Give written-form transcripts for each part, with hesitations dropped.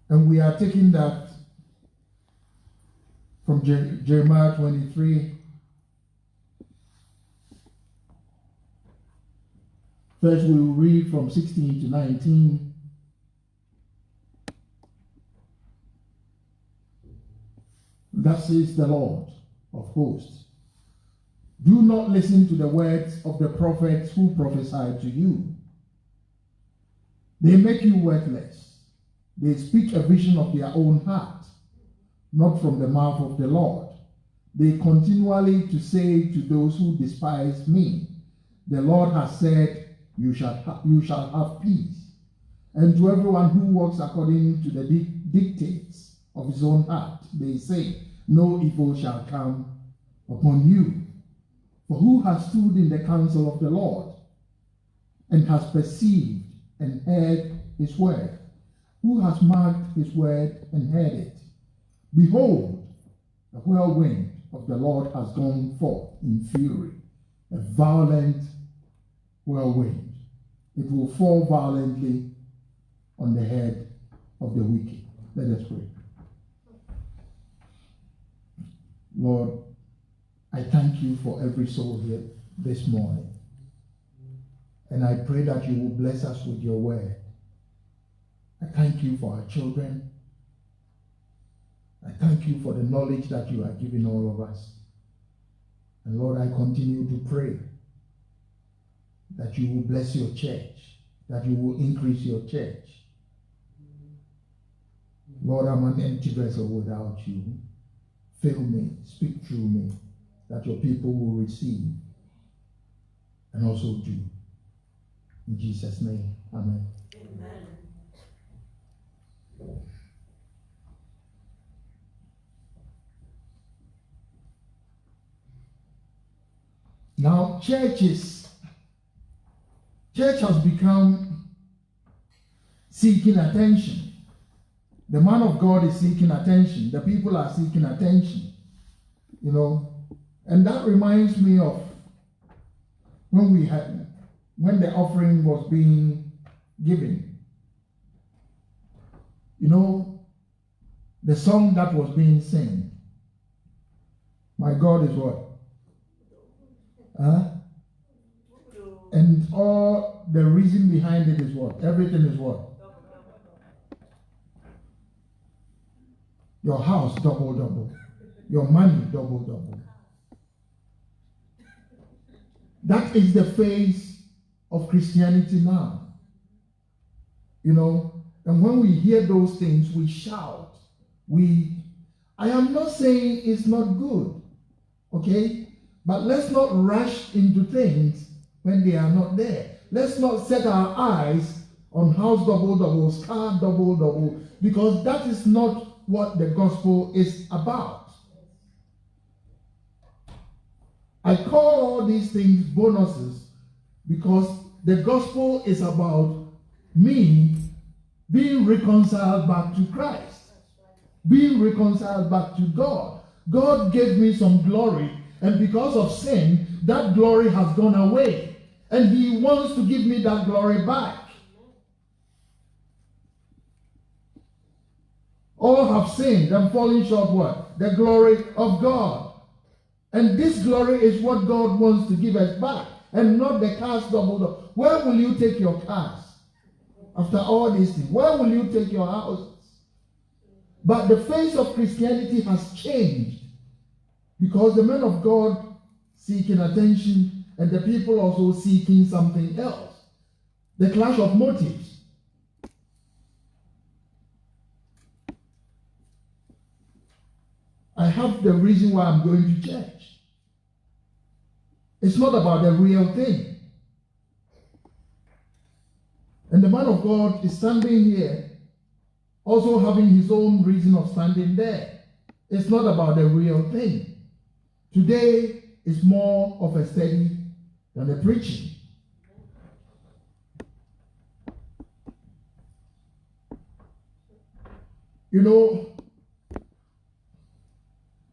And we are taking that from Jeremiah 23. First, we will read from 16 to 19. Thus says the Lord of hosts, do not listen to the words of the prophets who prophesy to you. They make you worthless. They speak a vision of their own heart, not from the mouth of the Lord. They continually to say to those who despise me, the Lord has said, you shall have peace. And to everyone who walks according to the dictates of his own heart, they say, no evil shall come upon you. For who has stood in the counsel of the Lord, and has perceived and heard his word? Who has marked his word and heard it? Behold, the whirlwind of the Lord has gone forth in fury, a violent whirlwind. It will fall violently on the head of the wicked. Let us pray. Lord, I thank you for every soul here this morning. And I pray that you will bless us with your word. I thank you for our children. I thank you for the knowledge that you are giving all of us. And Lord, I continue to pray that you will bless your church, that you will increase your church. Lord, I'm an empty vessel without you. Fill me, speak through me, that your people will receive and also do. In Jesus' name, amen. Amen. Now, church has become seeking attention. The man of God is seeking attention. The people are seeking attention. You know, and that reminds me of when the offering was being given. You know, the song that was being sung. My God is what? And all the reason behind it is what? Everything is what? Your house, double, double. Your money, double, double. That is the face of Christianity now. You know, and when we hear those things, we shout. I am not saying it's not good, okay? But let's not rush into things when they are not there. Let's not set our eyes on house double, double, car double, double, because that is not what the gospel is about. I call all these things bonuses because the gospel is about me being reconciled back to Christ, being reconciled back to God. God gave me some glory, and because of sin, that glory has gone away, and he wants to give me that glory back. All have sinned and fallen short what? The glory of God. And this glory is what God wants to give us back, and not the cars doubled up. Where will you take your cars after all these things? Where will you take your houses? But the face of Christianity has changed because the men of God seeking attention and the people also seeking something else. The clash of motives. I have the reason why I'm going to church. It's not about the real thing. And the man of God is standing here, also having his own reason of standing there. It's not about the real thing. Today is more of a study than a preaching. You know,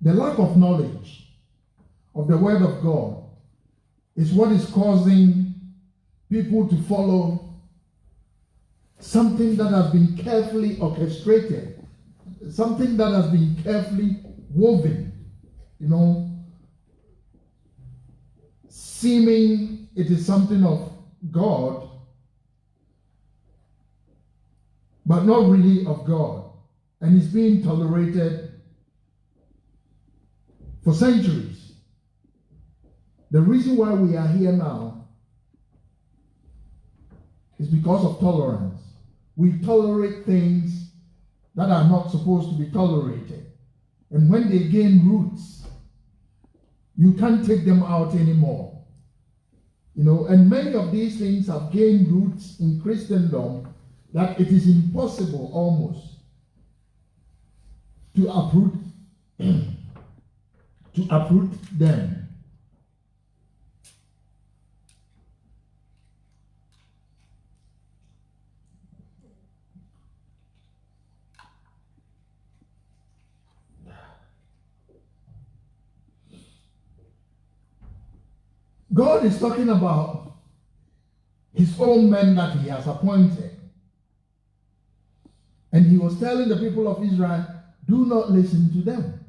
the lack of knowledge of the Word of God is what is causing people to follow something that has been carefully orchestrated, something that has been carefully woven, seeming it is something of God, but not really of God, and is being tolerated for centuries. The reason why we are here now is because of tolerance. We tolerate things that are not supposed to be tolerated. And when they gain roots, you can't take them out anymore. And many of these things have gained roots in Christendom that it is impossible almost to uproot them. God is talking about his own men that he has appointed. And he was telling the people of Israel, do not listen to them.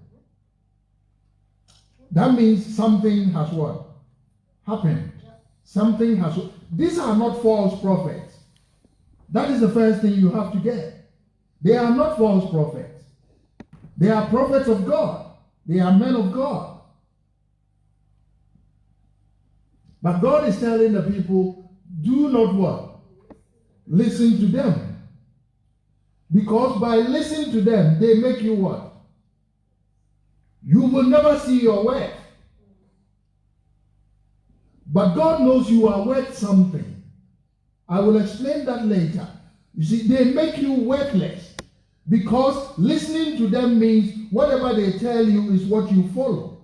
That means something has what? Happened. Something has. These are not false prophets. That is the first thing you have to get. They are not false prophets. They are prophets of God. They are men of God. But God is telling the people, do not what? Listen to them. Because by listening to them, they make you what? You will never see your worth. But God knows you are worth something. I will explain that later. You see, they make you worthless. Because listening to them means whatever they tell you is what you follow.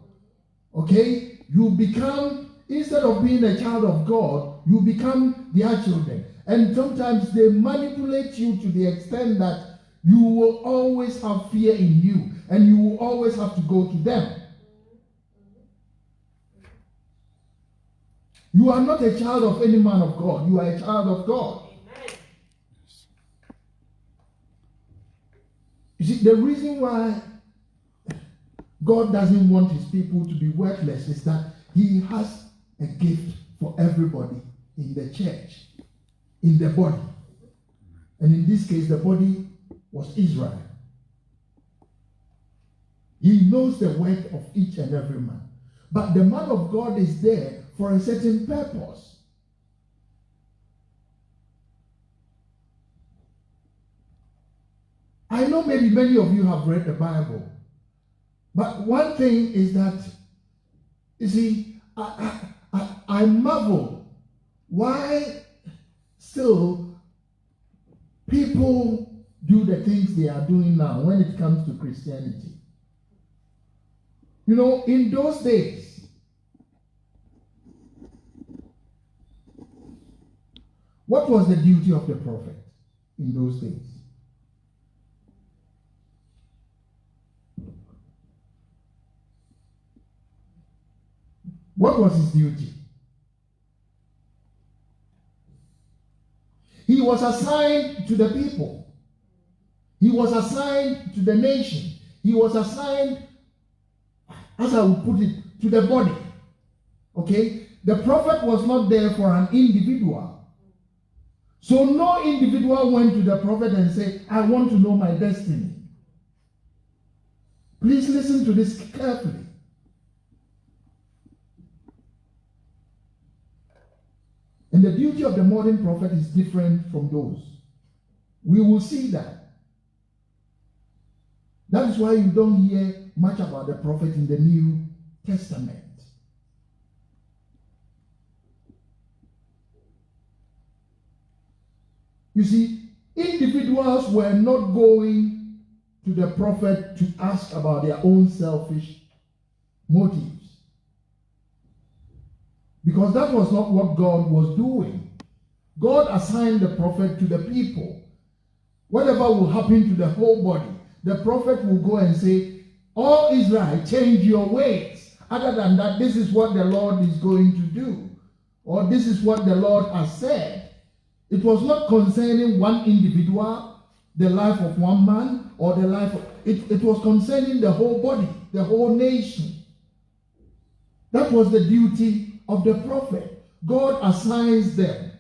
Okay? You become, instead of being a child of God, you become their children. And sometimes they manipulate you to the extent that you will always have fear in you. And you will always have to go to them. You are not a child of any man of God. You are a child of God. You see, the reason why God doesn't want his people to be worthless is that he has a gift for everybody in the church, in the body. And in this case, the body was Israel. He knows the worth of each and every man. But the man of God is there for a certain purpose. I know maybe many of you have read the Bible. But one thing is that, you see, I marvel why still people do the things they are doing now when it comes to Christianity. You know, in those days, what was the duty of the prophet in those days? What was his duty? He was assigned to the people. He was assigned to the nation. He was assigned, as I would put it, to the body. Okay? The prophet was not there for an individual. So no individual went to the prophet and said, I want to know my destiny. Please listen to this carefully. And the duty of the modern prophet is different from those. We will see that. That is why you don't hear much about the prophet in the New Testament. You see, individuals were not going to the prophet to ask about their own selfish motives. Because that was not what God was doing. God assigned the prophet to the people. Whatever will happen to the whole body, the prophet will go and say, all Israel, change your ways. Other than that, this is what the Lord is going to do. Or this is what the Lord has said. It was not concerning one individual, the life of one man, or the life of... It was concerning the whole body, the whole nation. That was the duty of the prophet. God assigns them.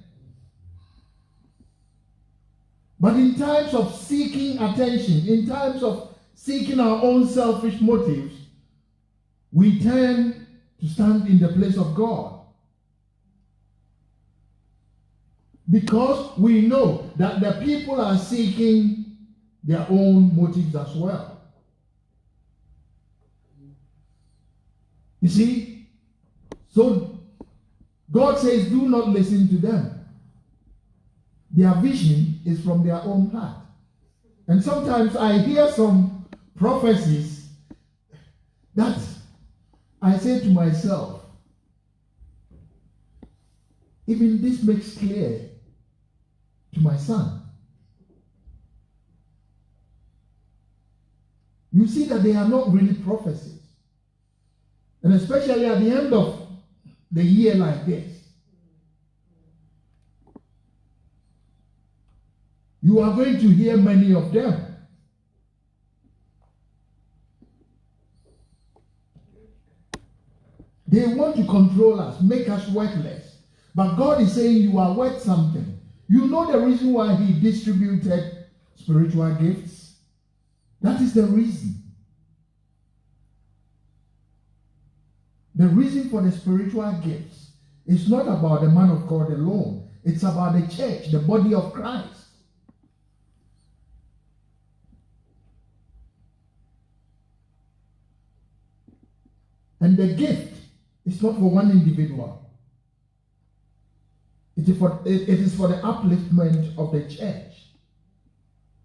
But in times of seeking attention, in times of seeking our own selfish motives, we turn to stand in the place of God. Because we know that the people are seeking their own motives as well. You see? So God says, do not listen to them. Their vision is from their own heart. And sometimes I hear some prophecies that I say to myself, even this makes clear to my son. You see that they are not really prophecies. And especially at the end of the year like this, you are going to hear many of them. They want to control us, make us worthless. But God is saying you are worth something. You know the reason why he distributed spiritual gifts? That is the reason. The reason for the spiritual gifts is not about the man of God alone. It's about the church, the body of Christ. And the gift is not for one individual. It is for the upliftment of the church.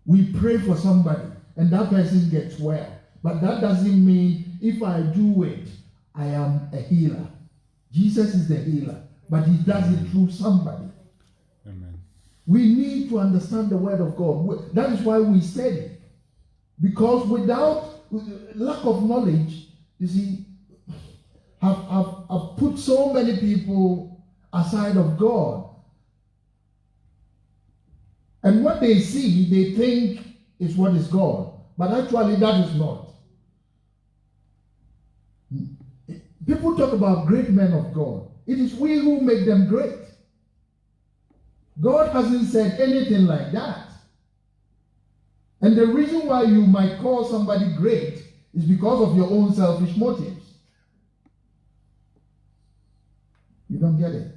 We pray for somebody and that person gets well. But that doesn't mean if I do it, I am a healer. Jesus is the healer, but he does it through somebody. Amen. We need to understand the word of God. That is why we study. Because without lack of knowledge, you see, have put so many people aside of God. And what they see, they think is what is God. But actually that is not. People talk about great men of God. It is we who make them great. God hasn't said anything like that. And the reason why you might call somebody great is because of your own selfish motives. You don't get it.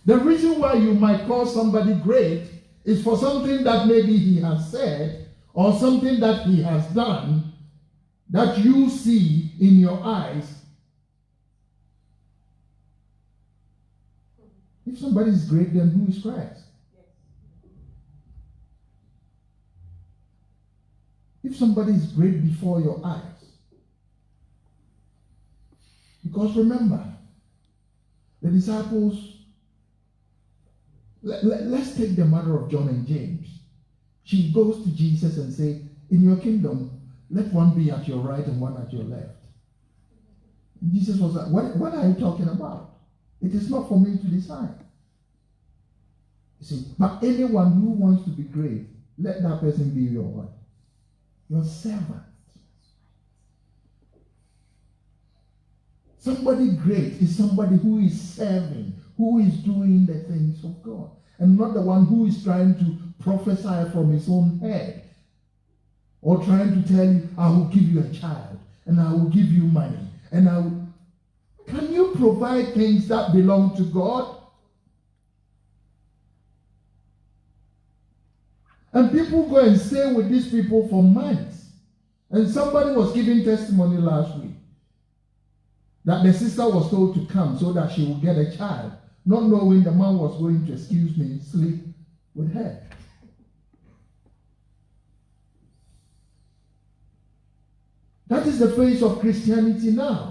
The reason why you might call somebody great is for something that maybe he has said or something that he has done that you see in your eyes. If somebody is great, then who is Christ? If somebody is great before your eyes. Because remember, the disciples, let's take the matter of John and James. She goes to Jesus and says, in your kingdom, let one be at your right and one at your left. And Jesus was like, what are you talking about? It is not for me to decide. You see, but anyone who wants to be great, let that person be your what? Your servant. Somebody great is somebody who is serving, who is doing the things of God, and not the one who is trying to prophesy from his own head, or trying to tell you, I will give you a child, and I will give you money, and I will... Can you provide things that belong to God? And people go and stay with these people for months. And somebody was giving testimony last week that the sister was told to come so that she would get a child, not knowing the man was going to, excuse me, sleep with her. That is the face of Christianity now.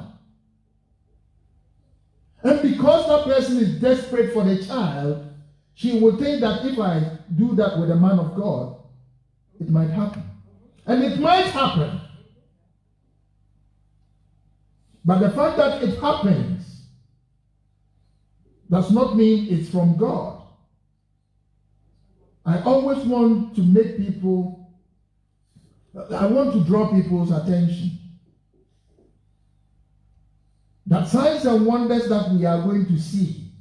And because that person is desperate for the child, she will think that if I do that with a man of God, it might happen. And it might happen. But the fact that it happens does not mean it's from God. I always want to make people, I want to draw people's attention that signs and wonders that we are going to see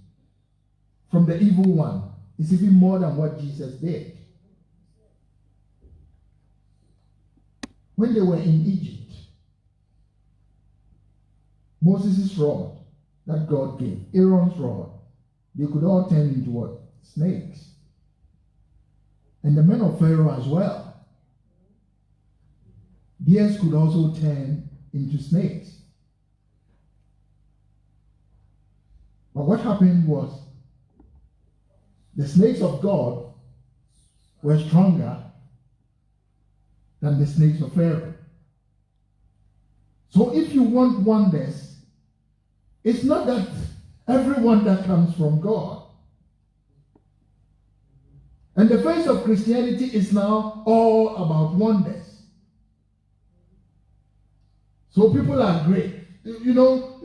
from the evil one is even more than what Jesus did. When they were in Egypt, Moses' rod that God gave, Aaron's rod, they could all turn into what? Snakes. And the men of Pharaoh as well. Theirs could also turn into snakes. But what happened was, the snakes of God were stronger than the snakes of Pharaoh. So if you want wonders, it's not that every wonder comes from God. And the face of Christianity is now all about wonders. So people are great. You know,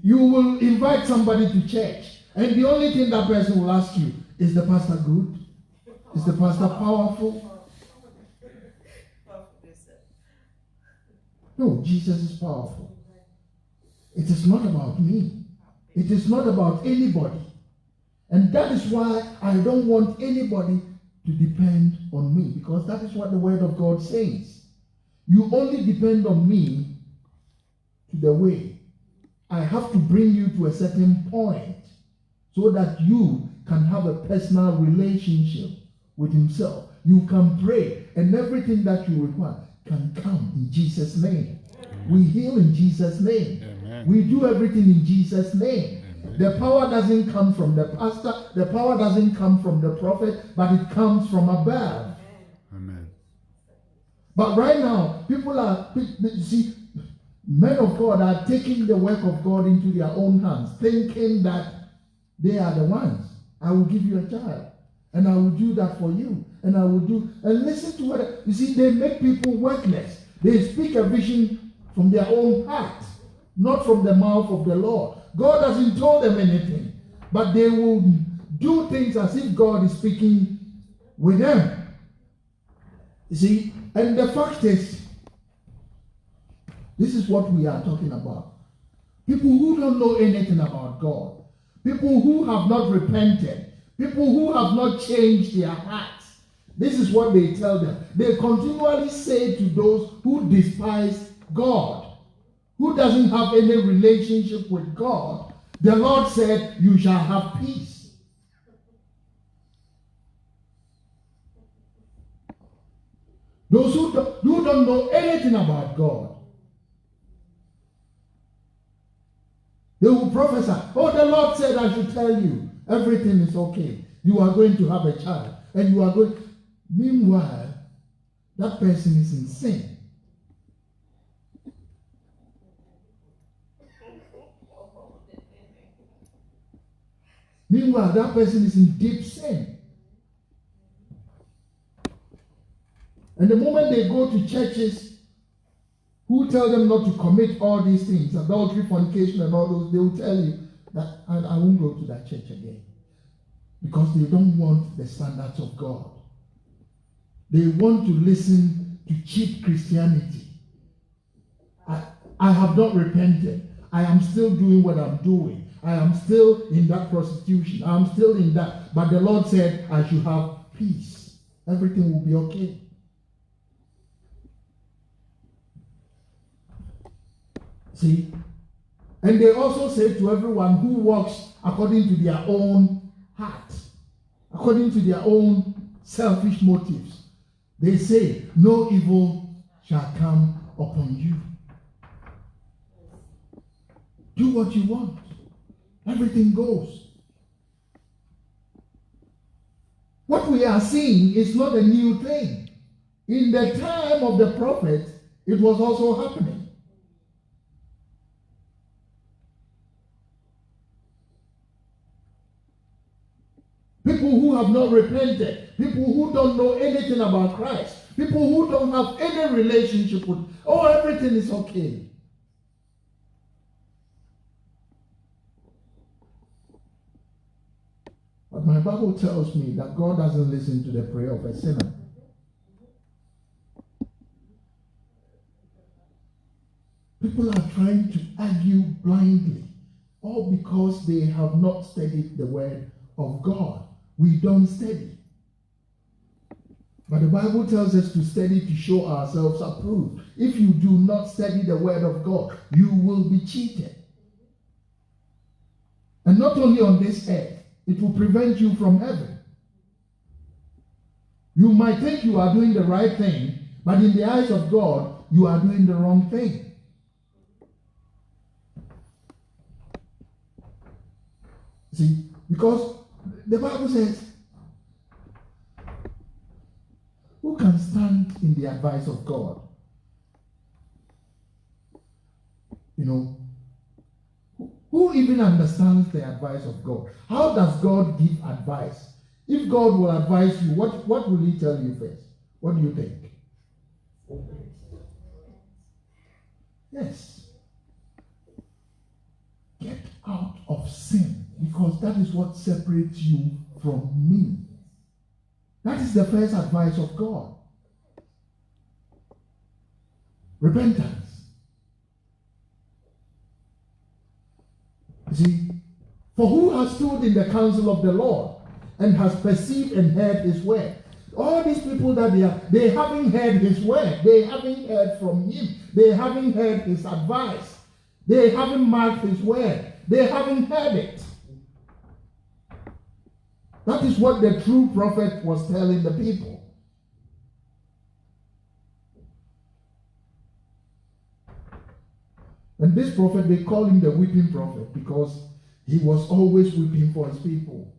you will invite somebody to church, and the only thing that person will ask you, is the pastor good? Is the pastor powerful? No, Jesus is powerful. It is not about me. It is not about anybody. And that is why I don't want anybody to depend on me, because that is what the word of God says. You only depend on me to the way. I have to bring you to a certain point so that you can have a personal relationship with himself. You can pray, and everything that you require can come in Jesus' name. Amen. We heal in Jesus' name. Amen. We do everything in Jesus' name. Amen. The power doesn't come from the pastor, the power doesn't come from the prophet, but it comes from above. Amen. But right now, people are, you see, men of God are taking the work of God into their own hands, thinking that they are the ones. I will give you a child, and I will do that for you, and I will do, and listen to what, you see, they make people worthless. They speak a vision from their own heart, not from the mouth of the Lord. God hasn't told them anything, but they will do things as if God is speaking with them. You see, and the fact is, this is what we are talking about. People who don't know anything about God. People who have not repented. People who have not changed their hearts. This is what they tell them. They continually say to those who despise God, who doesn't have any relationship with God, the Lord said, you shall have peace. Those who don't know anything about God, they will prophesy. Oh, the Lord said I should tell you, everything is okay. You are going to have a child. And you are going. Meanwhile, that person is in sin. Meanwhile, that person is in deep sin. And the moment they go to churches who tell them not to commit all these things, adultery, fornication, and all those, they will tell you that I won't go to that church again. Because they don't want the standards of God. They want to listen to cheap Christianity. I have not repented. I am still doing what I'm doing. I am still in that prostitution. I am still in that. But the Lord said I should have peace. Everything will be okay. See? And they also say to everyone who walks according to their own heart, according to their own selfish motives, they say, no evil shall come upon you. Do what you want. Everything goes. What we are seeing is not a new thing. In the time of the prophet, it was also happening. People who have not repented, people who don't know anything about Christ, people who don't have any relationship with, oh, everything is okay. But my Bible tells me that God doesn't listen to the prayer of a sinner. People are trying to argue blindly, all because they have not studied the word of God. We don't study. But the Bible tells us to study to show ourselves approved. If you do not study the word of God, you will be cheated. And not only on this earth, it will prevent you from heaven. You might think you are doing the right thing, but in the eyes of God, you are doing the wrong thing. See, because the Bible says, who can stand in the advice of God? You know, who even understands the advice of God? How does God give advice? If God will advise you, what will He tell you first? What do you think? Yes. Get out of sin, because that is what separates you from me. That is the first advice of God. Repentance. You see, for who has stood in the counsel of the Lord and has perceived and heard his word? All these people that they haven't heard his word. They haven't heard from him. They haven't heard his advice. They haven't marked his word. They haven't heard it. That is what the true prophet was telling the people. And this prophet, they call him the weeping prophet because he was always weeping for his people.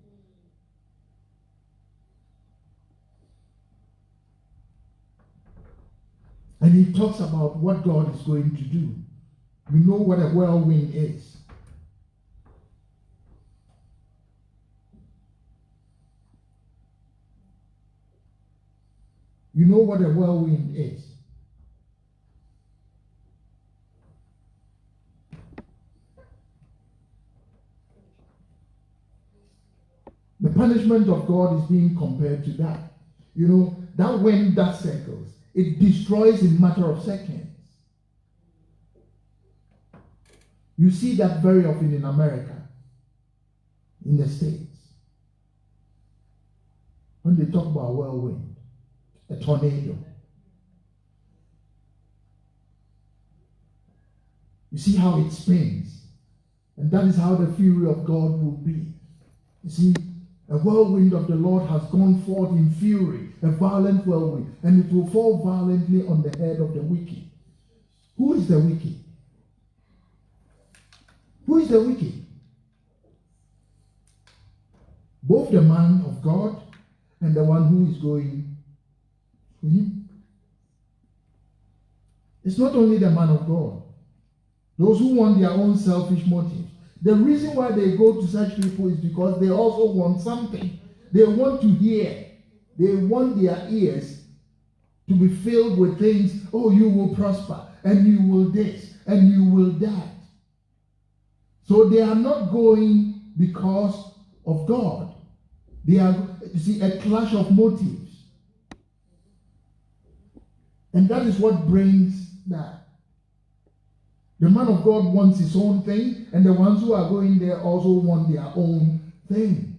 And he talks about what God is going to do. You know what a whirlwind is. You know what a whirlwind is. The punishment of God is being compared to that. You know, that wind that circles, it destroys in a matter of seconds. You see that very often in America, in the States. When they talk about whirlwind, a tornado. You see how it spins. And that is how the fury of God will be. You see, a whirlwind of the Lord has gone forth in fury, a violent whirlwind, and it will fall violently on the head of the wicked. Who is the wicked? Who is the wicked? Both the man of God and the one who is going to him. It's not only the man of God. Those who want their own selfish motives. The reason why they go to such people is because they also want something. They want to hear. They want their ears to be filled with things. Oh, you will prosper, and you will this, and you will that. So they are not going because of God. They are, you see, a clash of motives. And that is what brings that. The man of God wants his own thing, and the ones who are going there also want their own thing.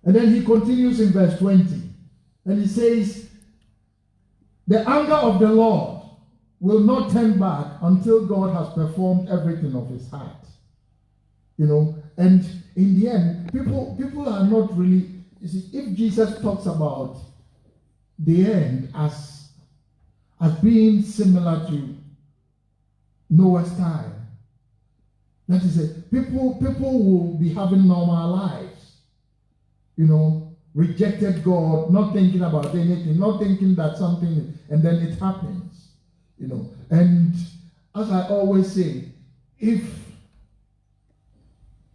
And then he continues in verse 20, and he says, the anger of the Lord will not turn back until God has performed everything of his heart. You know, and in the end, people are not really, you see, if Jesus talks about the end as being similar to Noah's time, that is it. People will be having normal lives, you know, rejected God, not thinking about anything, not thinking that something, and then it happens, you know. And as I always say, if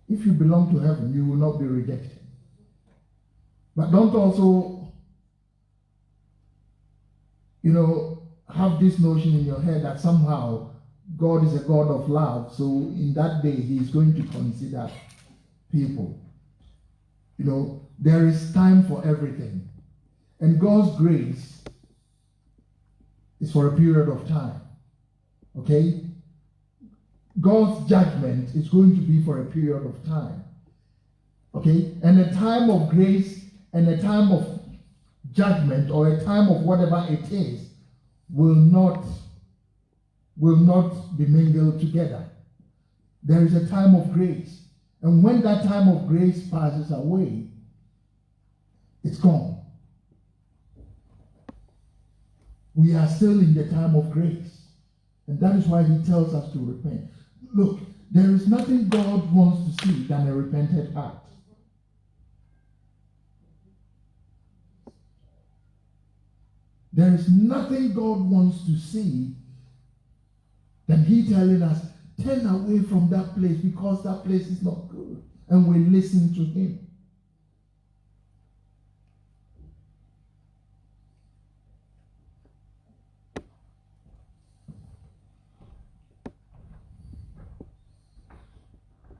you belong to heaven, you will not be rejected. But don't also, you know, have this notion in your head that somehow God is a God of love, so in that day he is going to consider people. You know, there is time for everything. And God's grace is for a period of time. Okay? God's judgment is going to be for a period of time. Okay? And a time of grace and a time of judgment, or a time of whatever it is, will not be mingled together. There is a time of grace. And when that time of grace passes away, it's gone. We are still in the time of grace. And that is why he tells us to repent. Look, there is nothing God wants to see than a repentant heart. There is nothing God wants to see than he telling us, turn away from that place because that place is not good. And we listen to him.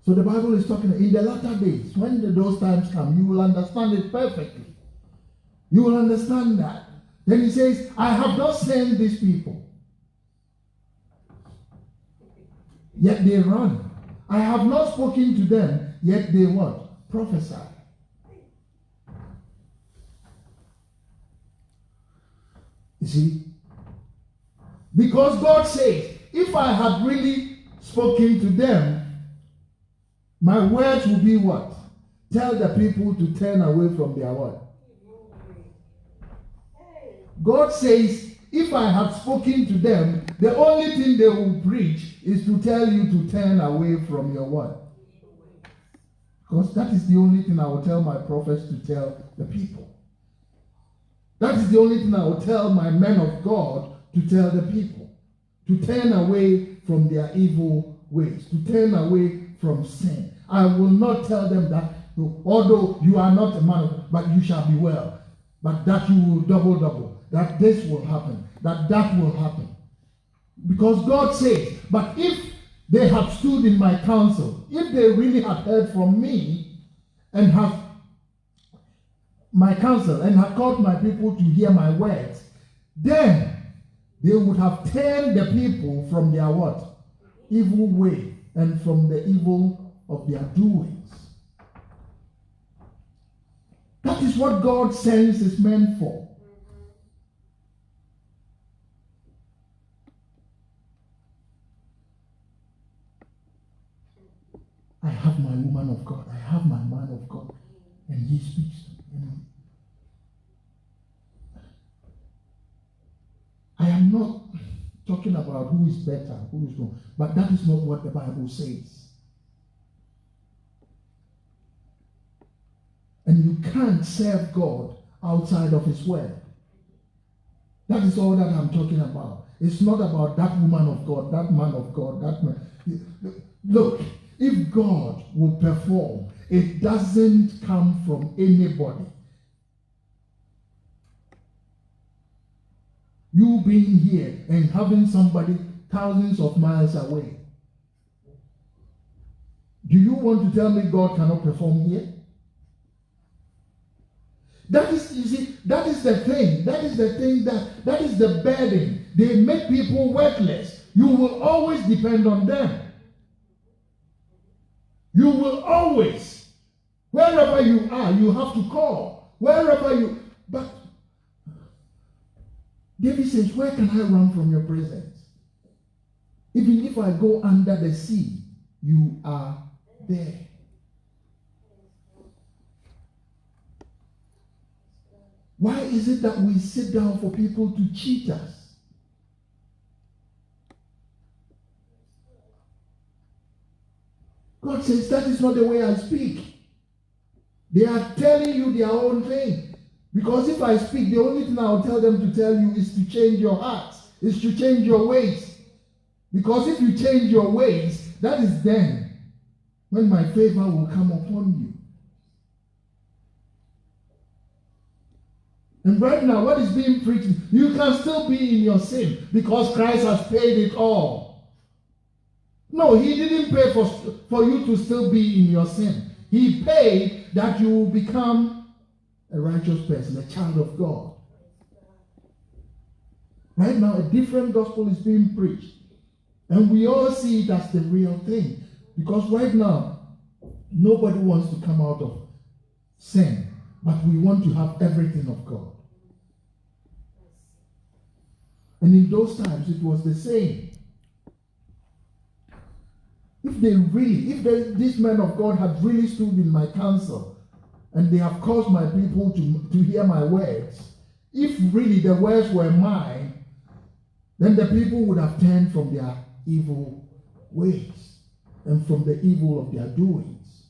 So the Bible is talking in the latter days, when those times come, you will understand it perfectly. You will understand that. Then he says, I have not sent these people, yet they run. I have not spoken to them, yet they what? Prophesy. You see? Because God says, if I had really spoken to them, my words will be what? Tell the people to turn away from their what? God says, if I have spoken to them, the only thing they will preach is to tell you to turn away from your what? Because that is the only thing I will tell my prophets to tell the people. That is the only thing I will tell my men of God to tell the people. To turn away from their evil ways. To turn away from sin. I will not tell them that, although you are not a man of God, but you shall be well. But that you will double. That this will happen. That will happen. Because God says, but if they have stood in my counsel, if they really have heard from me and have my counsel and have called my people to hear my words, then they would have turned the people from their what? Evil way and from the evil of their doings. That is what God sends his men for. I have my woman of God. I have my man of God. And he speaks to me. I am not talking about who is better, who is wrong. But that is not what the Bible says. And you can't serve God outside of his word. That is all that I'm talking about. It's not about that woman of God, that man of God, that man. Look, if God will perform, it doesn't come from anybody. You being here and having somebody thousands of miles away. Do you want to tell me God cannot perform here? That is, you see, that is the thing. That is the thing that is the burden. They make people worthless. You will always depend on them. You will always, wherever you are, you have to call. But David says, where can I run from your presence? Even if I go under the sea, you are there. Why is it that we sit down for people to cheat us? God says, that is not the way I speak. They are telling you their own thing. Because if I speak, the only thing I will tell them to tell you is to change your hearts, is to change your ways. Because if you change your ways, that is then when my favor will come upon you. And right now, what is being preached, you can still be in your sin because Christ has paid it all. No, he didn't pay for you to still be in your sin. He paid that you will become a righteous person, a child of God. Right now, a different gospel is being preached. And we all see it as the real thing. Because right now, nobody wants to come out of sin. But we want to have everything of God. And in those times, it was the same. If these men of God had really stood in my counsel, and they have caused my people to hear my words, if really the words were mine, then the people would have turned from their evil ways and from the evil of their doings.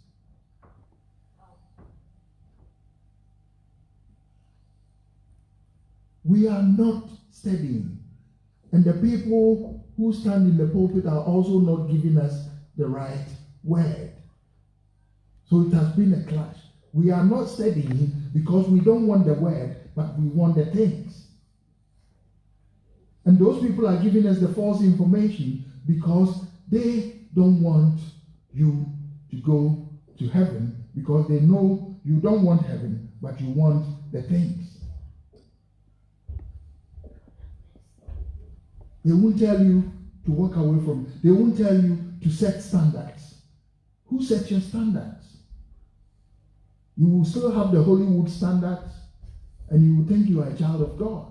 We are not studying. And the people who stand in the pulpit are also not giving us the right word. So it has been a clash. We are not studying because we don't want the word, but we want the things. And those people are giving us the false information because they don't want you to go to heaven, because they know you don't want heaven, but you want the things. They won't tell you to walk away from it. They won't tell you to set standards. Who sets your standards? You will still have the Hollywood standards, and you will think you are a child of God.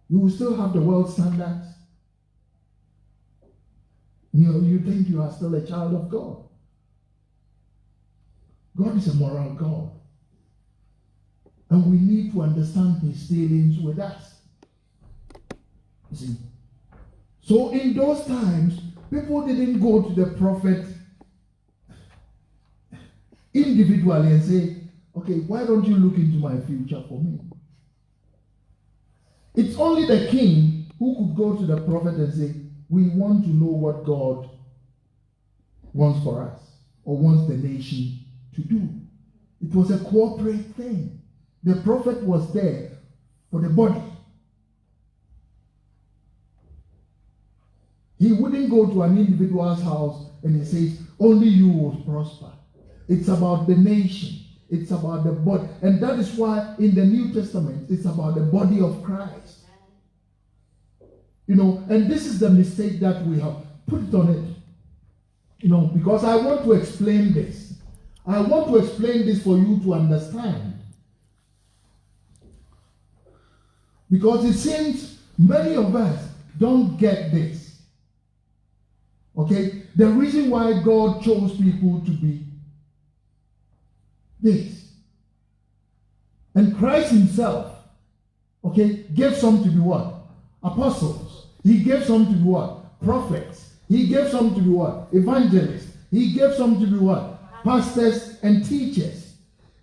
You will still have the world standards. You think you are still a child of God. God is a moral God. And we need to understand his dealings with us. You see? So in those times, people didn't go to the prophet individually and say, okay, why don't you look into my future for me? It's only the king who could go to the prophet and say, we want to know what God wants for us or wants the nation to do. It was a corporate thing. The prophet was there for the body. He wouldn't go to an individual's house and he says, only you will prosper. It's about the nation. It's about the body. And that is why in the New Testament, it's about the body of Christ. And this is the mistake that we have. Put it on it. Because I want to explain this. I want to explain this for you to understand. Because it seems many of us don't get this. Okay? The reason why God chose people to be this. And Christ himself, gave some to be what? Apostles. He gave some to be what? Prophets. He gave some to be what? Evangelists. He gave some to be what? Pastors and teachers.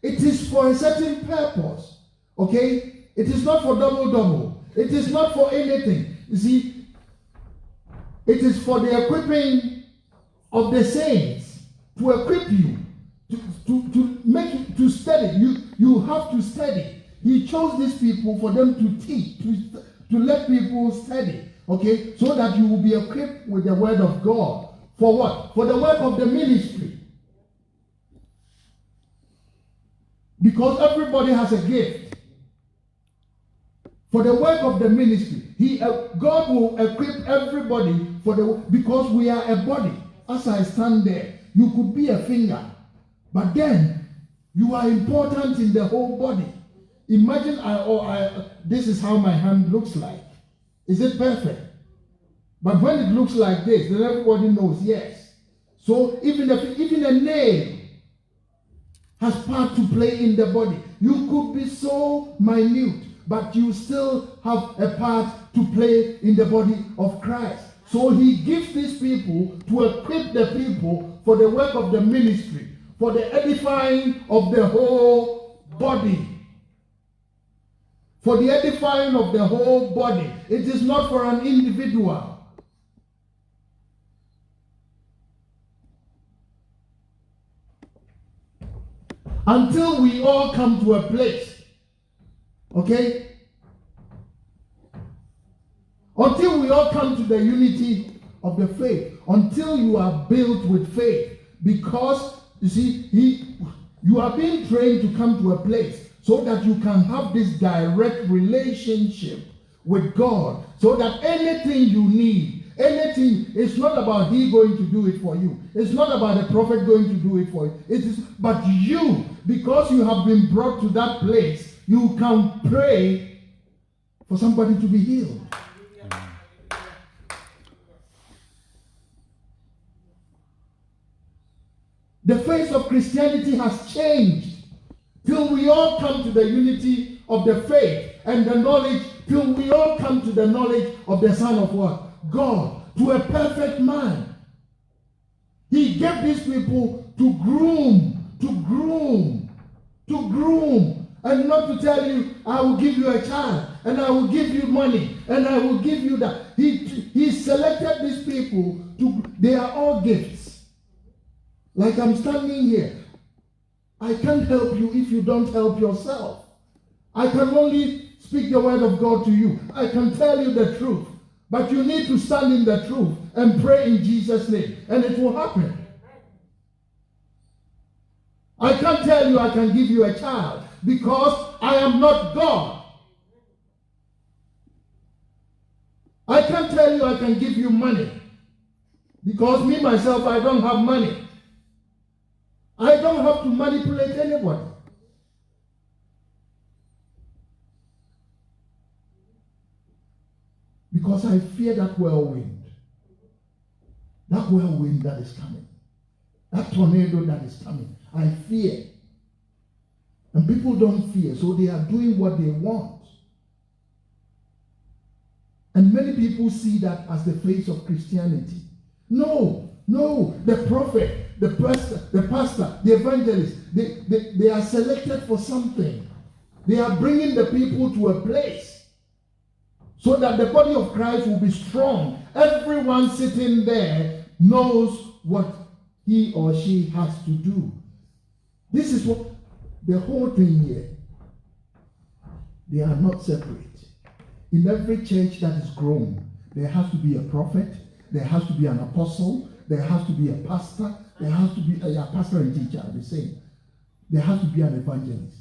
It is for a certain purpose. Okay? It is not for double. It is not for anything. You see, it is for the equipping of the saints, to equip you, to make you to study. You have to study. He chose these people for them to teach, to let people study. Okay, so that you will be equipped with the word of God. For what? For the work of the ministry. Because everybody has a gift. For the work of the ministry. God will equip everybody because we are a body. As I stand there, you could be a finger. But then, you are important in the whole body. Imagine this is how my hand looks like. Is it perfect? But when it looks like this, then everybody knows, yes. So even a nail has part to play in the body. You could be so minute, but you still have a part to play in the body of Christ. So he gives these people to equip the people for the work of the ministry, for the edifying of the whole body. For the edifying of the whole body. It is not for an individual. Until we all come to a place, Until we all come to the unity of the faith. Until you are built with faith. Because, you see, you are being trained to come to a place so that you can have this direct relationship with God. So that anything you need, anything, it's not about he going to do it for you. It's not about the prophet going to do it for you. It is, but you, because you have been brought to that place, you can pray for somebody to be healed. The face of Christianity has changed till we all come to the unity of the faith and the knowledge, till we all come to the knowledge of the Son of what? God, to a perfect man. He gave these people to groom, and not to tell you, I will give you a child, and I will give you money, and I will give you that. He selected these people they are all gifts. Like I'm standing here. I can't help you if you don't help yourself. I can only speak the word of God to you. I can tell you the truth. But you need to stand in the truth and pray in Jesus' name. And it will happen. I can't tell you I can give you a child because I am not God. I can't tell you I can give you money because me, myself, I don't have money. I don't have to manipulate anybody. Because I fear that whirlwind. That whirlwind that is coming. That tornado that is coming. I fear. And people don't fear, so they are doing what they want. And many people see that as the face of Christianity. No, the prophet, the pastor, the evangelist, they are selected for something. They are bringing the people to a place so that the body of Christ will be strong. Everyone sitting there knows what he or she has to do. This is what the whole thing here. They are not separate. In every church that is grown, there has to be a prophet, there has to be an apostle, there has to be a pastor, there has to be a pastor and teacher, the same. There has to be an evangelist.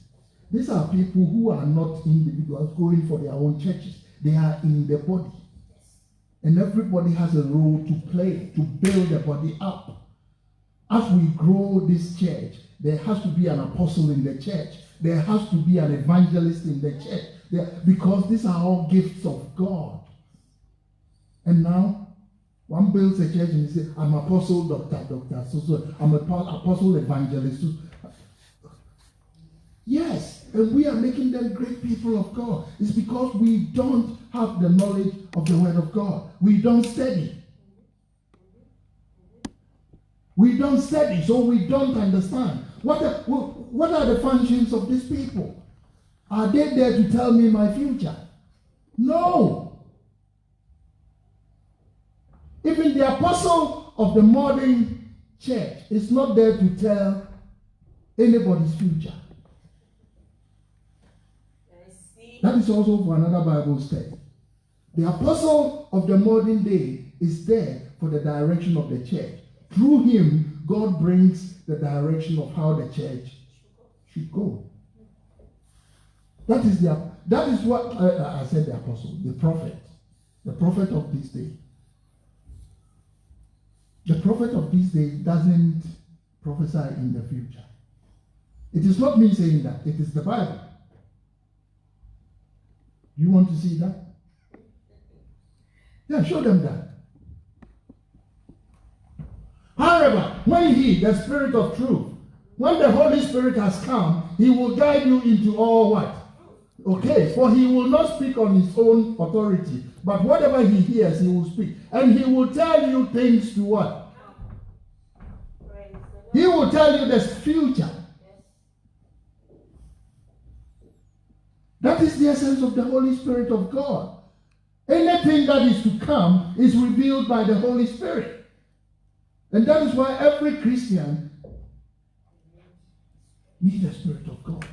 These are people who are not individuals going for their own churches. They are in the body. And everybody has a role to play to build the body up. As we grow this church, there has to be an apostle in the church. There has to be an evangelist in the church. Because these are all gifts of God. And now, one builds a church and he says, I'm apostle, doctor, so I'm an apostle, evangelist. Yes, and we are making them great people of God. It's because we don't have the knowledge of the word of God. We don't study. We don't study, so we don't understand. What are the functions of these people? Are they there to tell me my future? No. Even the apostle of the modern church is not there to tell anybody's future. That is also for another Bible study. The apostle of the modern day is there for the direction of the church. Through him, God brings the direction of how the church should go. That is what I said, the apostle, the prophet of this day. The prophet of this day doesn't prophesy in the future. It is not me saying that. It is the Bible. You want to see that? Yeah, show them that. However, when he, the Spirit of truth, when the Holy Spirit has come, he will guide you into all what? Okay, for he will not speak on his own authority, but whatever he hears, he will speak. And he will tell you things to what? He will tell you the future. That is the essence of the Holy Spirit of God. Anything that is to come is revealed by the Holy Spirit. And that is why every Christian needs the Spirit of God.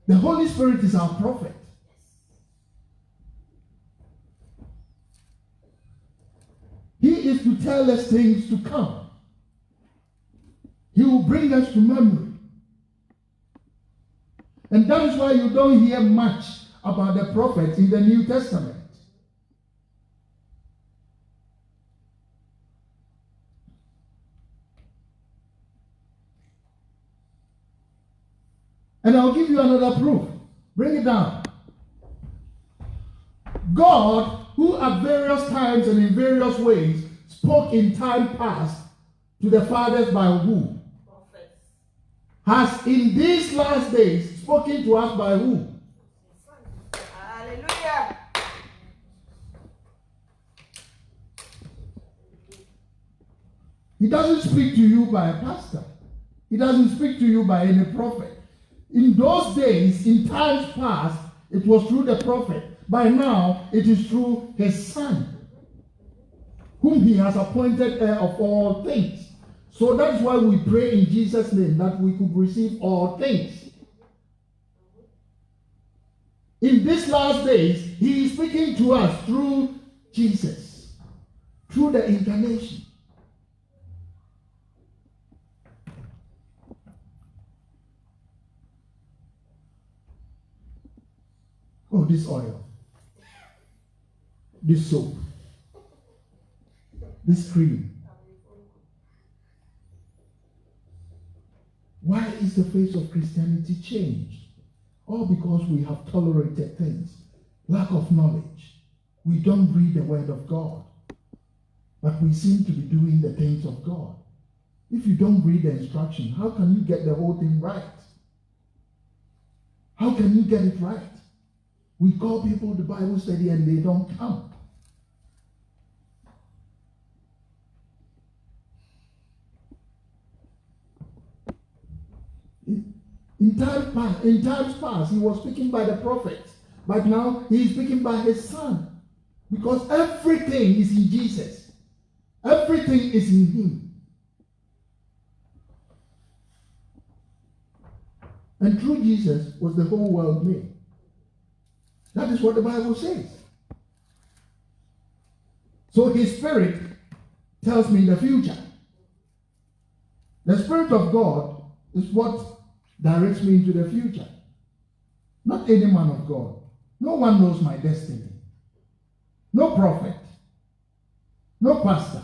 The Holy Spirit is our prophet. He is to tell us things to come. He will bring us to memory. And that is why you don't hear much about the prophets in the New Testament. And I'll give you another proof. Bring it down. God, who at various times and in various ways spoke in time past to the fathers by who? Prophets. Has in these last days spoken to us by who? Hallelujah. He doesn't speak to you by a pastor. He doesn't speak to you by any prophet. In those days, in times past, it was through the prophet. By now, it is through his Son, whom he has appointed heir of all things. So that's why we pray in Jesus' name, that we could receive all things. In these last days, he is speaking to us through Jesus, through the incarnation. Oh, this oil, this soap, this cream. Why is the face of Christianity changed? All because we have tolerated things. Lack of knowledge. We don't read the word of God. But we seem to be doing the things of God. If you don't read the instruction, how can you get the whole thing right? How can you get it right? We call people to Bible study and they don't come. In times past, he was speaking by the prophets, but now he is speaking by his Son. Because everything is in Jesus. Everything is in him. And through Jesus was the whole world made. That is what the Bible says. So his Spirit tells me the future. The Spirit of God is what directs me into the future. Not any man of God. No one knows my destiny. No prophet. No pastor.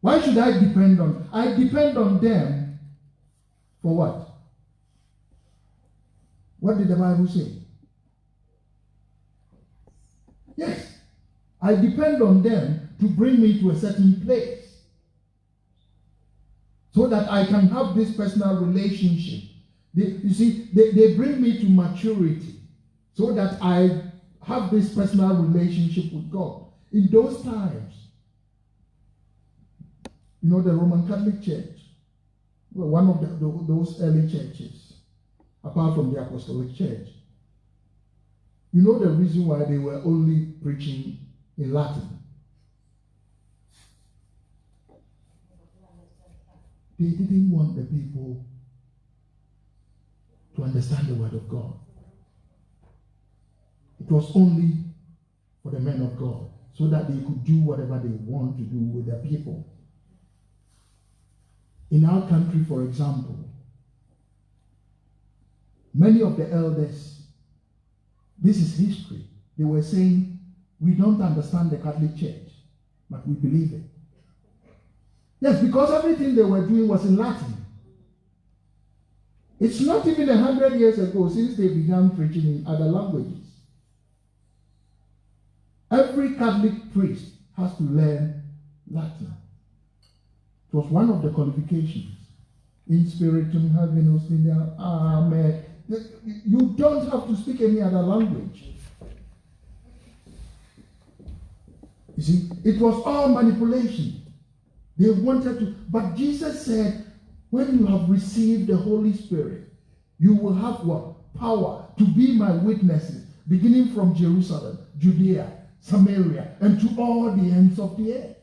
Why should I depend on? I depend on them for what? What did the Bible say? Yes, I depend on them to bring me to a certain place so that I can have this personal relationship. They bring me to maturity so that I have this personal relationship with God. In those times, the Roman Catholic Church, well, one of those early churches, apart from the Apostolic Church, you know the reason why they were only preaching in Latin? They didn't want the people to understand the word of God. It was only for the men of God, so that they could do whatever they want to do with their people. In our country, for example, many of the elders, this is history, they were saying, we don't understand the Catholic Church, but we believe it. Yes, because everything they were doing was in Latin. It's not even 100 years ago since they began preaching in other languages. Every Catholic priest has to learn Latin. It was one of the qualifications. In spiritum habemus lineam, amen. You don't have to speak any other language. You see, it was all manipulation. They wanted to, but Jesus said, when you have received the Holy Spirit, you will have what? Power to be my witnesses, beginning from Jerusalem, Judea, Samaria, and to all the ends of the earth.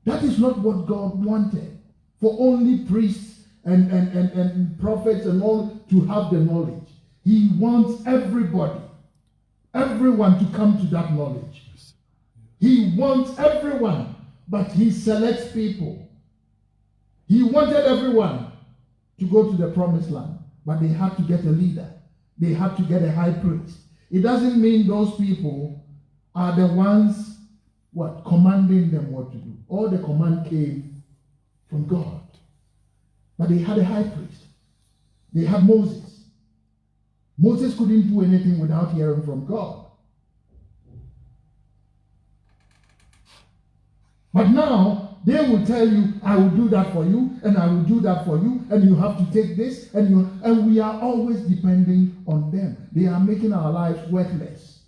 That is not what God wanted, for only priests and prophets and all to have the knowledge. He wants everyone to come to that knowledge. He wants everyone, but he selects people. He wanted everyone to go to the promised land, but they had to get a leader. They had to get a high priest. It doesn't mean those people are the ones commanding them what to do. All the command came from God. But they had a high priest. They had Moses. Moses couldn't do anything without hearing from God. But now they will tell you, I will do that for you, and I will do that for you, and you have to take this, and we are always depending on them. They are making our lives worthless.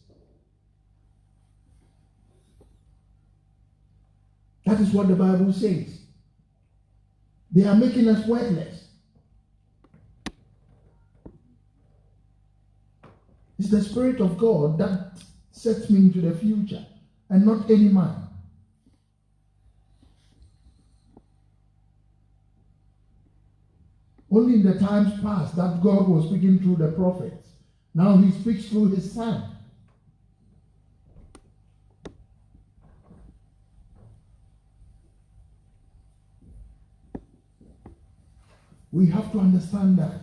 That is what the Bible says. They are making us worthless. It's the Spirit of God that sets me into the future, and not any man. Only in the times past that God was speaking through the prophets. Now he speaks through his Son. We have to understand that.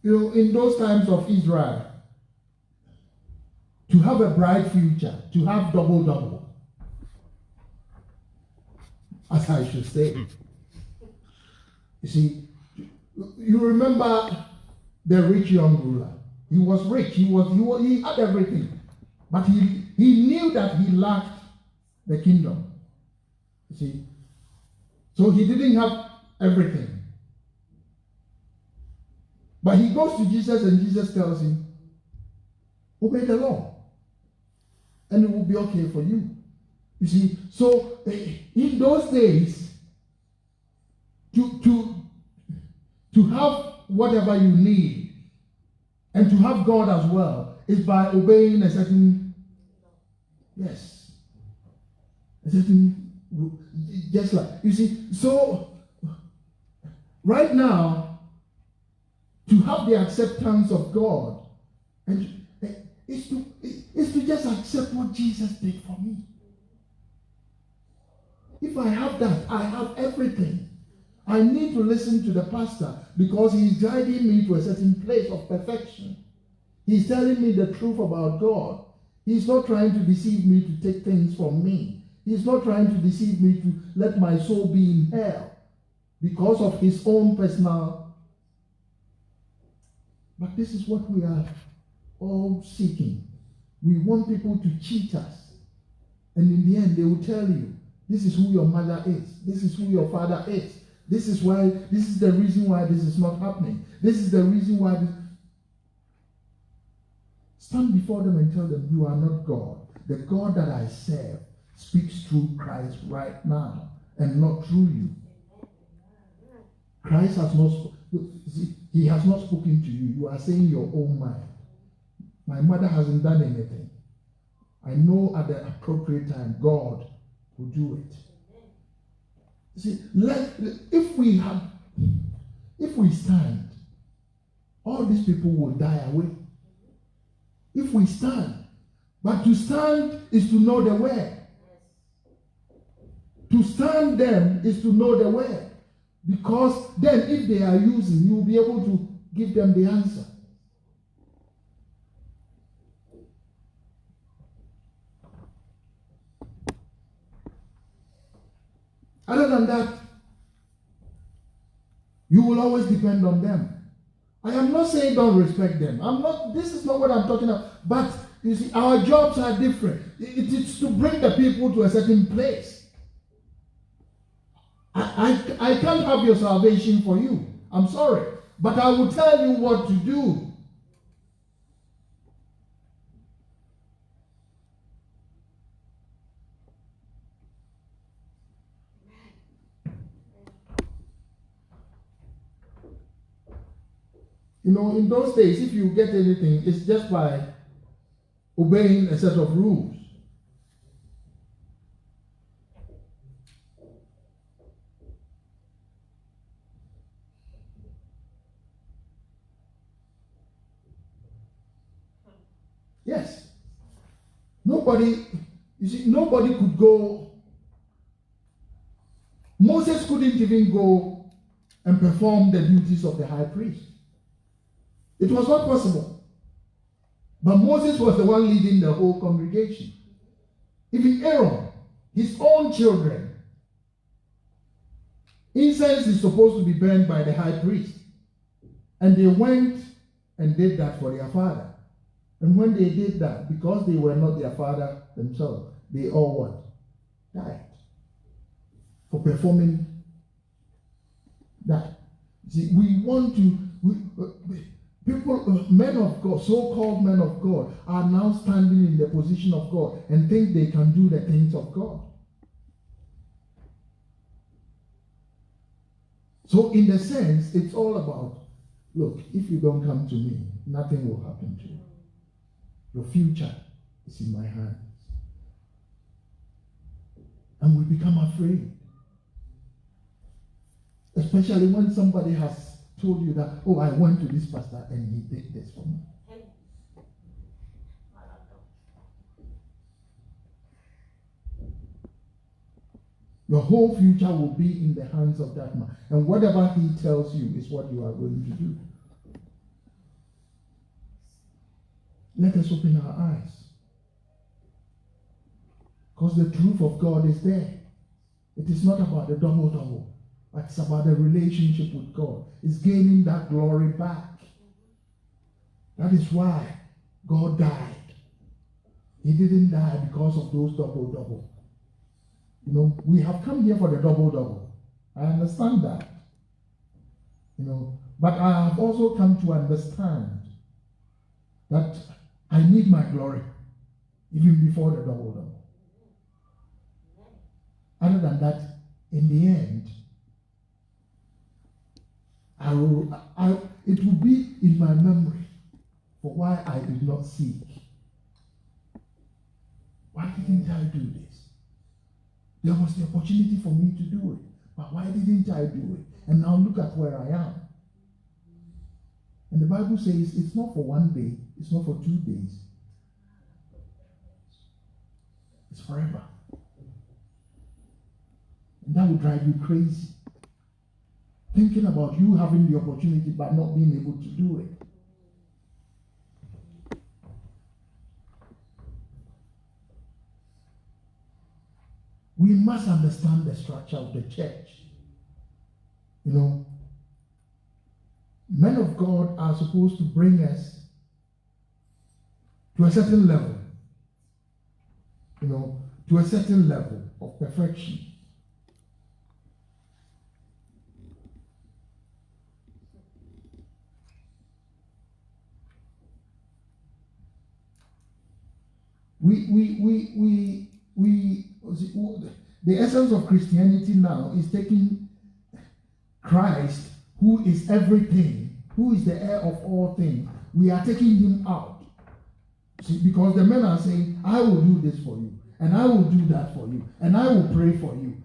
You know, in those times of Israel, to have a bright future, to have double, as I should say. You see, you remember the rich young ruler. He was rich. He had everything. But he knew that he lacked the kingdom. You see. So he didn't have everything. But he goes to Jesus and Jesus tells him, obey the law. And it will be okay for you. You see, so in those days, to have whatever you need and to have God as well is by obeying a certain, just like, you see, so right now, to have the acceptance of God and is to just accept what Jesus did for me. If I have that, I have everything. I need to listen to the pastor because he's guiding me to a certain place of perfection. He's telling me the truth about God. He's not trying to deceive me to take things from me. He's not trying to deceive me to let my soul be in hell because of his own personal. But this is what we are all seeking. We want people to cheat us. And in the end, they will tell you, this is who your mother is. This is who your father is. This is the reason why this is not happening. This is the reason why this. Stand before them and tell them, you are not God. The God that I serve speaks through Christ right now and not through you. Christ has not spoken. He has not spoken to you. You are saying your own mind. My mother hasn't done anything. I know at the appropriate time God will do it. See, if we stand, all these people will die away. If we stand. But to stand is to know the word. To stand them is to know the word. Because then if they are using, you will be able to give them the answer. Other than that, you will always depend on them. I am not saying don't respect them. This is not what I'm talking about. But you see, our jobs are different. It is to bring the people to a certain place. I can't have your salvation for you. I'm sorry. But I will tell you what to do. You know, in those days, if you get anything, it's just by obeying a set of rules. nobody could go. Moses couldn't even go and perform the duties of the high priest. It was not possible. But Moses was the one leading the whole congregation. Even Aaron, his own children. Incense is supposed to be burned by the high priest. And they went and did that for their father. And when they did that, because they were not their father themselves, they all what? Died. For performing that. See, we want to, people, men of God, so-called men of God, are now standing in the position of God and think they can do the things of God. So in the sense, it's all about, look, if you don't come to me, nothing will happen to you. Your future is in my hands. And we become afraid. Especially when somebody has told you that, oh, I went to this pastor and he did this for me. Your whole future will be in the hands of that man. And whatever he tells you is what you are going to do. Let us open our eyes. Because the truth of God is there. It is not about the double-double. But it's about the relationship with God. It's gaining that glory back. That is why God died. He didn't die because of those double-double. You know, we have come here for the double-double. I understand that. You know, but I have also come to understand that I need my glory even before the double-double. Other than that, in the end, it will be in my memory for why I did not seek. Why didn't I do this? There was the opportunity for me to do it, but why didn't I do it? And now look at where I am. And the Bible says it's not for one day, it's not for 2 days. It's forever. And that will drive you crazy. Thinking about you having the opportunity but not being able to do it. We must understand the structure of the church. You know, men of God are supposed to bring us to a certain level. You know, to a certain level of perfection. The essence of Christianity now is taking Christ, who is everything, who is the heir of all things. We are taking him out. See, because the men are saying, I will do this for you, and I will do that for you, and I will pray for you.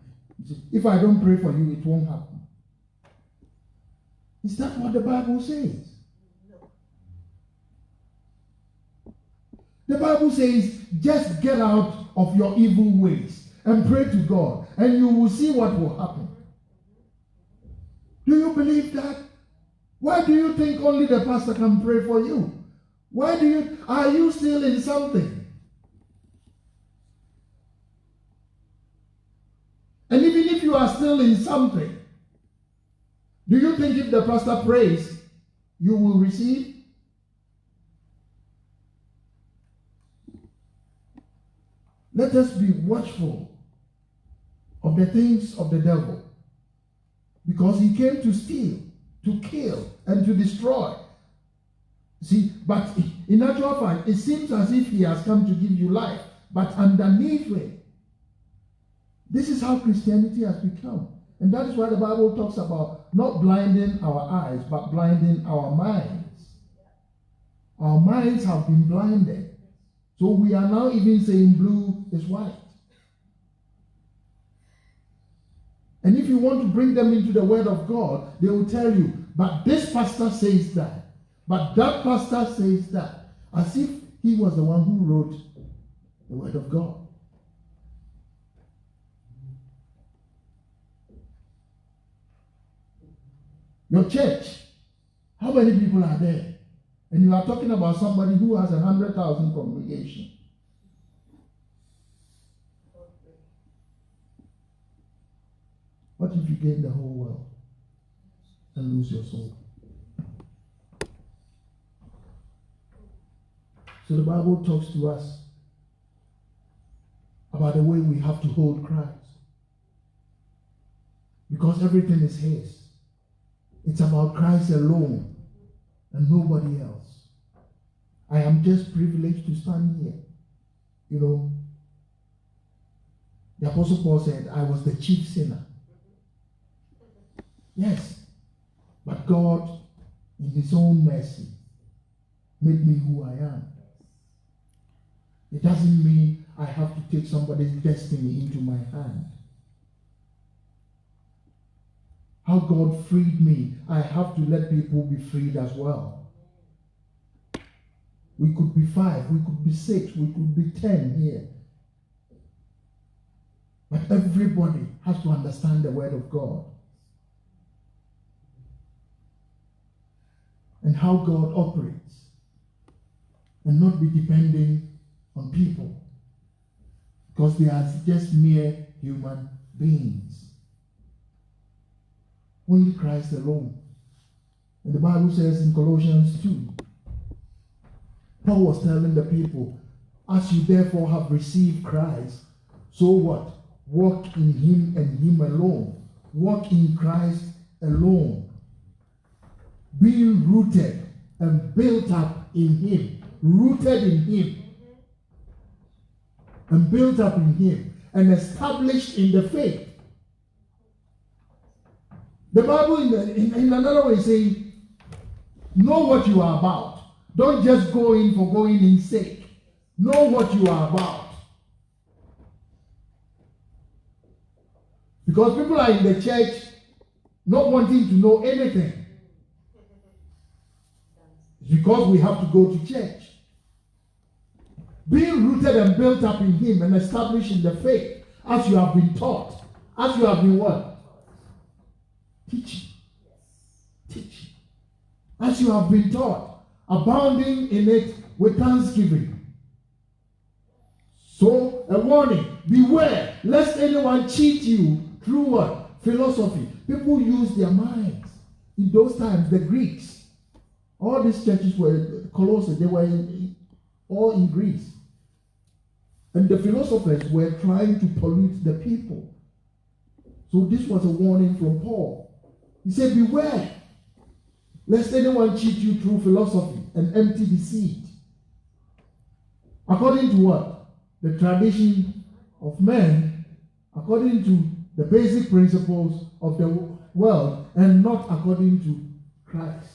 See, if I don't pray for you, it won't happen. Is that what the Bible says? The Bible says, just get out of your evil ways and pray to God, and you will see what will happen. Do you believe that? Why do you think only the pastor can pray for you? Are you still in something? And even if you are still in something, do you think if the pastor prays, you will receive? Let us be watchful of the things of the devil, because he came to steal, to kill, and to destroy. See, but in actual fact, it seems as if he has come to give you life, but underneath it, this is how Christianity has become. And that is why the Bible talks about not blinding our eyes, but blinding our minds. Our minds have been blinded. So we are now even saying blue is white. And if you want to bring them into the word of God, they will tell you, but this pastor says that. But that pastor says that. As if he was the one who wrote The word of God. Your church, how many people are there? And you are talking about somebody who has 100,000 congregation. What if you gain the whole world and lose your soul? So the Bible talks to us about the way we have to hold Christ. Because everything is His. It's about Christ alone and nobody else. I am just privileged to stand here. You know, the Apostle Paul said, I was the chief sinner. Yes, but God, in His own mercy, made me who I am. It doesn't mean I have to take somebody's destiny into my hand. How God freed me, I have to let people be freed as well. We could be 5, we could be 6, we could be 10 here. But everybody has to understand the word of God. And how God operates. And not be depending on people. Because they are just mere human beings. Only Christ alone. And the Bible says in Colossians 2, Paul was telling the people, as you therefore have received Christ, so what? Walk in Him and Him alone. Walk in Christ alone. Being rooted and built up in Him. Rooted in Him. And built up in Him. And established in the faith. The Bible in another way is saying, know what you are about. Don't just go in for going in sake. Know what you are about. Because people are in the church not wanting to know anything. It's because we have to go to church. Being rooted and built up in Him and established in the faith, as you have been taught. As you have been what? Teaching. Teaching. As you have been taught. Abounding in it with thanksgiving. So, a warning. Beware, lest anyone cheat you through what? Philosophy. People use their minds. In those times, the Greeks, all these churches were Colossae, they were all in Greece. And the philosophers were trying to pollute the people. So this was a warning from Paul. He said, beware, lest anyone cheat you through philosophy and empty deceit. According to what? The tradition of men, according to the basic principles of the world, and not according to Christ.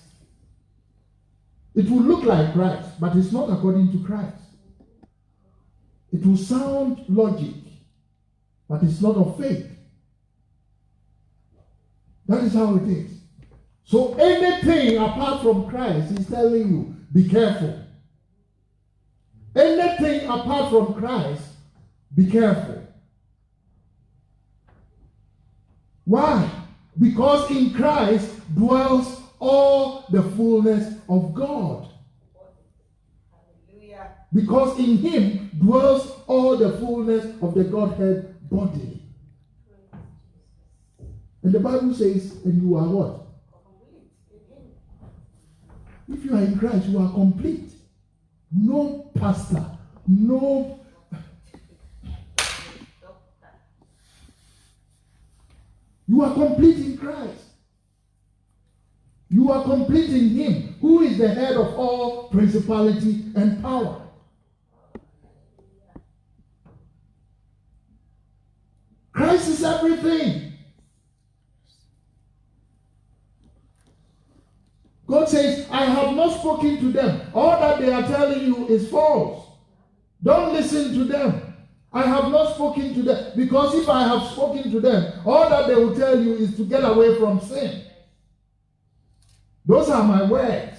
It will look like Christ, but it's not according to Christ. It will sound logic, but it's not of faith. That is how it is. So anything apart from Christ is telling you, be careful. Anything apart from Christ, be careful. Why? Because in Christ dwells all the fullness of God. Hallelujah. Because in Him dwells all the fullness of the Godhead bodily. And the Bible says, and you are what? If you are in Christ, you are complete. No pastor, no. You are complete in Christ. You are complete in Him, who is the head of all principality and power. Christ is everything. God says, I have not spoken to them. All that they are telling you is false. Don't listen to them. I have not spoken to them. Because if I have spoken to them, all that they will tell you is to get away from sin. Those are my words.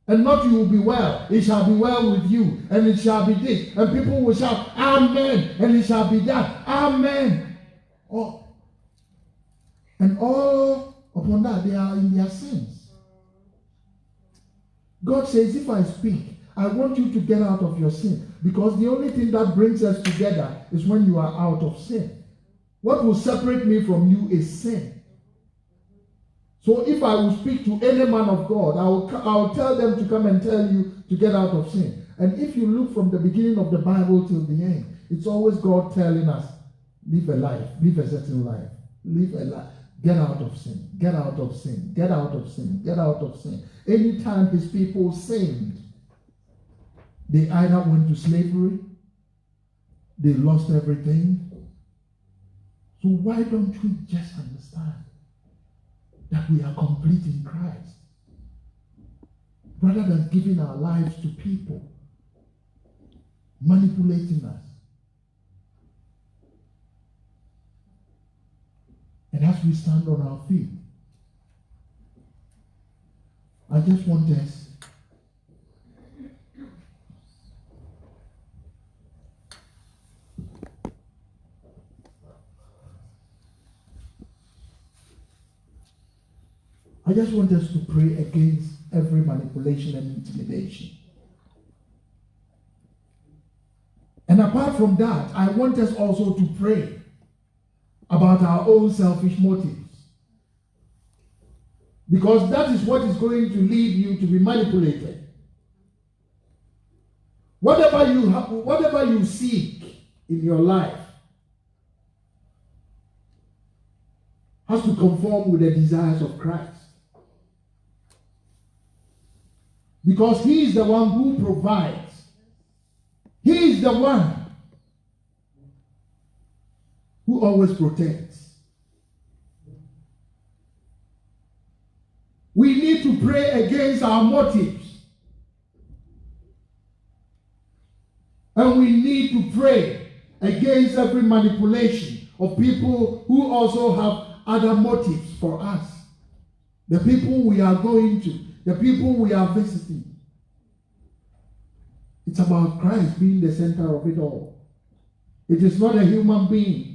And not you will be well, it shall be well with you, and it shall be this. And people will shout, Amen, and it shall be that. Amen. Oh. And all upon that, they are in their sins. God says, if I speak, I want you to get out of your sin. Because the only thing that brings us together is when you are out of sin. What will separate me from you is sin. So if I will speak to any man of God, I will tell them to come and tell you to get out of sin. And if you look from the beginning of the Bible till the end, it's always God telling us, live a life, live a certain life, live a life. Get out of sin, get out of sin, get out of sin, get out of sin. Anytime his people sinned, they either went to slavery, they lost everything. So why don't we just understand that we are complete in Christ, rather than giving our lives to people manipulating us? And as we stand on our feet, I just want us to pray against every manipulation and intimidation. And apart from that, I want us also to pray about our own selfish motives. Because that is what is going to lead you to be manipulated. Whatever you seek in your life has to conform with the desires of Christ. Because he is the one who provides. He is the one who always protects. We need to pray against our motives. And we need to pray against every manipulation of people who also have other motives for us. The people we are going to, the people we are visiting. It's about Christ being the center of it all. It is not a human being.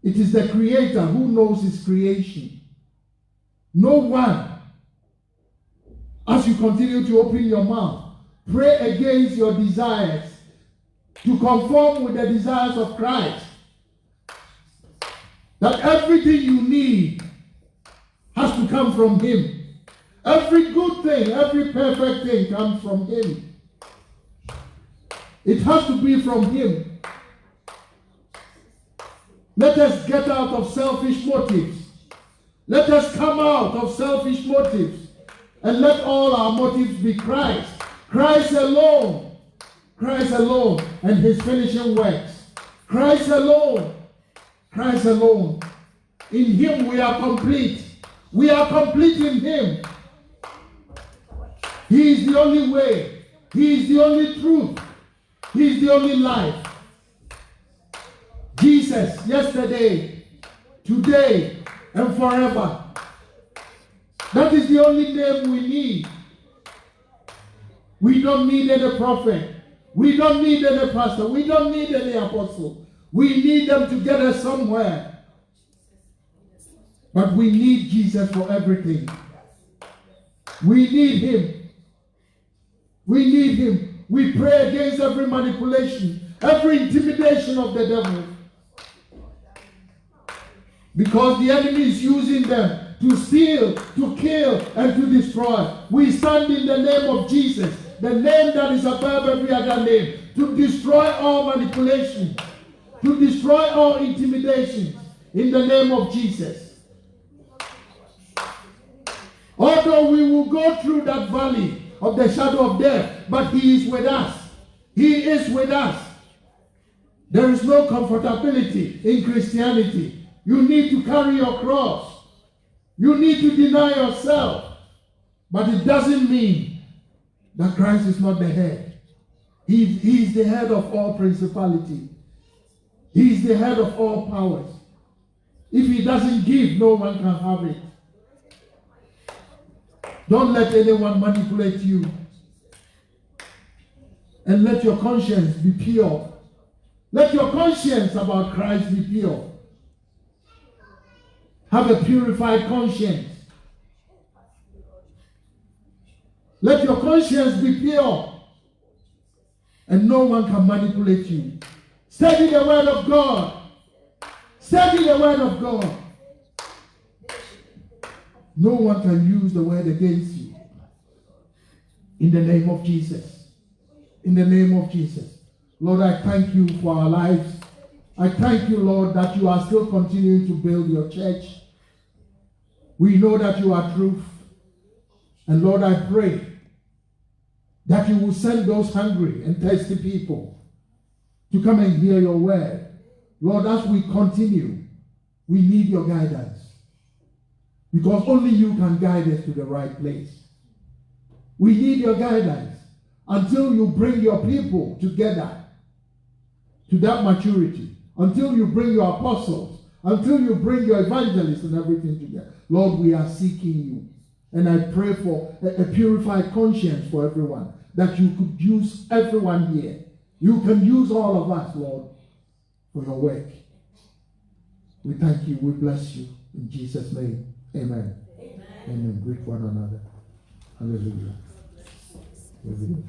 It is the Creator who knows his creation. No one. As you continue to open your mouth, pray against your desires to conform with the desires of Christ. That everything you need has to come from him. Every good thing, every perfect thing comes from him. It has to be from him. Let us get out of selfish motives. Let us come out of selfish motives. And let all our motives be Christ. Christ alone. Christ alone and his finishing works. Christ alone. Christ alone. In him we are complete. We are complete in him. He is the only way. He is the only truth. He is the only life. Jesus, yesterday, today, and forever. That is the only name we need. We don't need any prophet. We don't need any pastor. We don't need any apostle. We need them to get us somewhere. But we need Jesus for everything. We need him. We need him. We pray against every manipulation, every intimidation of the devil. Because the enemy is using them to steal, to kill, and to destroy. We stand in the name of Jesus, the name that is above every other name, to destroy all manipulation, to destroy all intimidations in the name of Jesus. Although we will go through that valley of the shadow of death, but he is with us. He is with us. There is no comfortability in Christianity. You need to carry your cross. You need to deny yourself. But it doesn't mean that Christ is not the head. He is the head of all principality. He is the head of all powers. If he doesn't give, no one can have it. Don't let anyone manipulate you. And let your conscience be pure. Let your conscience about Christ be pure. Have a purified conscience. Let your conscience be pure. And no one can manipulate you. Study the word of God. Study the word of God. No one can use the word against you. In the name of Jesus. In the name of Jesus. Lord, I thank you for our lives. I thank you, Lord, that you are still continuing to build your church. We know that you are truth. And Lord, I pray that you will send those hungry and thirsty people to come and hear your word. Lord, as we continue, we need your guidance. Because only you can guide us to the right place. We need your guidance until you bring your people together to that maturity. Until you bring your apostles. Until you bring your evangelists and everything together. Lord, we are seeking you. And I pray for a purified conscience for everyone. That you could use everyone here. You can use all of us, Lord, for your work. We thank you. We bless you. In Jesus' name. Amen. Amen. Amen. Greet one another. Hallelujah. Hallelujah.